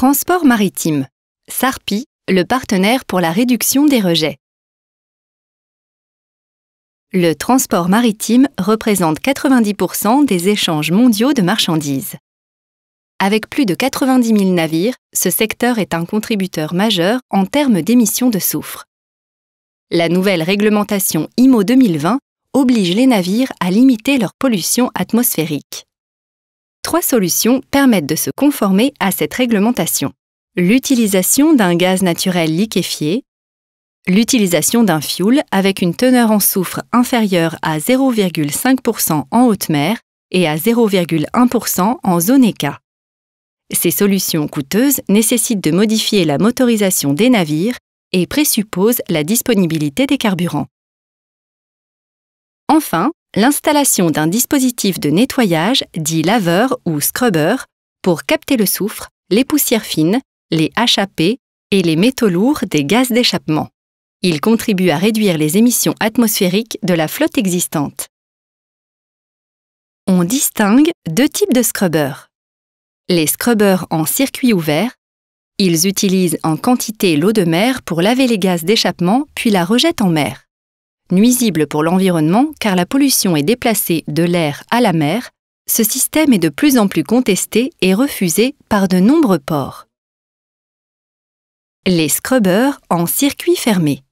Transport maritime. Sarpi, le partenaire pour la réduction des rejets. Le transport maritime représente 90% des échanges mondiaux de marchandises. Avec plus de 90 000 navires, ce secteur est un contributeur majeur en termes d'émissions de soufre. La nouvelle réglementation IMO 2020 oblige les navires à limiter leur pollution atmosphérique. 3 solutions permettent de se conformer à cette réglementation. L'utilisation d'un gaz naturel liquéfié, l'utilisation d'un fioul avec une teneur en soufre inférieure à 0,5% en haute mer et à 0,1% en zone ECA. Ces solutions coûteuses nécessitent de modifier la motorisation des navires et présupposent la disponibilité des carburants. Enfin, l'installation d'un dispositif de nettoyage dit laveur ou scrubber pour capter le soufre, les poussières fines, les HAP et les métaux lourds des gaz d'échappement. Il contribue à réduire les émissions atmosphériques de la flotte existante. On distingue 2 types de scrubbers. Les scrubbers en circuit ouvert, ils utilisent en quantité l'eau de mer pour laver les gaz d'échappement puis la rejettent en mer. Nuisible pour l'environnement car la pollution est déplacée de l'air à la mer, ce système est de plus en plus contesté et refusé par de nombreux ports. Les scrubbers en circuit fermé.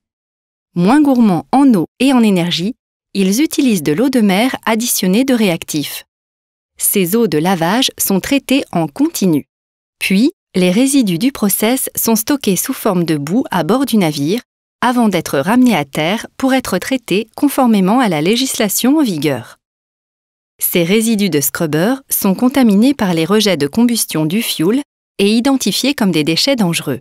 Moins gourmands en eau et en énergie, ils utilisent de l'eau de mer additionnée de réactifs. Ces eaux de lavage sont traitées en continu. Puis, les résidus du process sont stockés sous forme de boue à bord du navire avant d'être ramenés à terre pour être traités conformément à la législation en vigueur. Ces résidus de scrubber sont contaminés par les rejets de combustion du fioul et identifiés comme des déchets dangereux.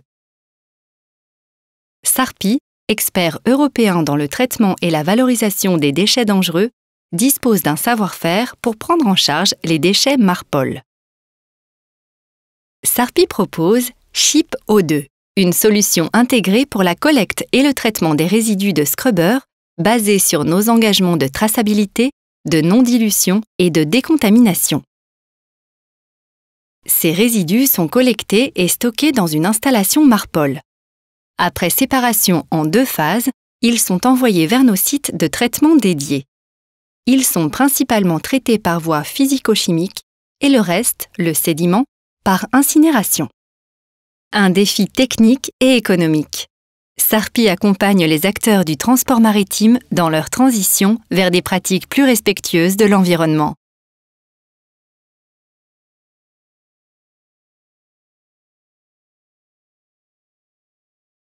Sarpi, expert européen dans le traitement et la valorisation des déchets dangereux, dispose d'un savoir-faire pour prendre en charge les déchets Marpol. Sarpi propose Ship O2, une solution intégrée pour la collecte et le traitement des résidus de scrubber basée sur nos engagements de traçabilité, de non-dilution et de décontamination. Ces résidus sont collectés et stockés dans une installation Marpol. Après séparation en 2 phases, ils sont envoyés vers nos sites de traitement dédiés. Ils sont principalement traités par voie physico-chimique et le reste, le sédiment, par incinération. Un défi technique et économique. Sarpi accompagne les acteurs du transport maritime dans leur transition vers des pratiques plus respectueuses de l'environnement.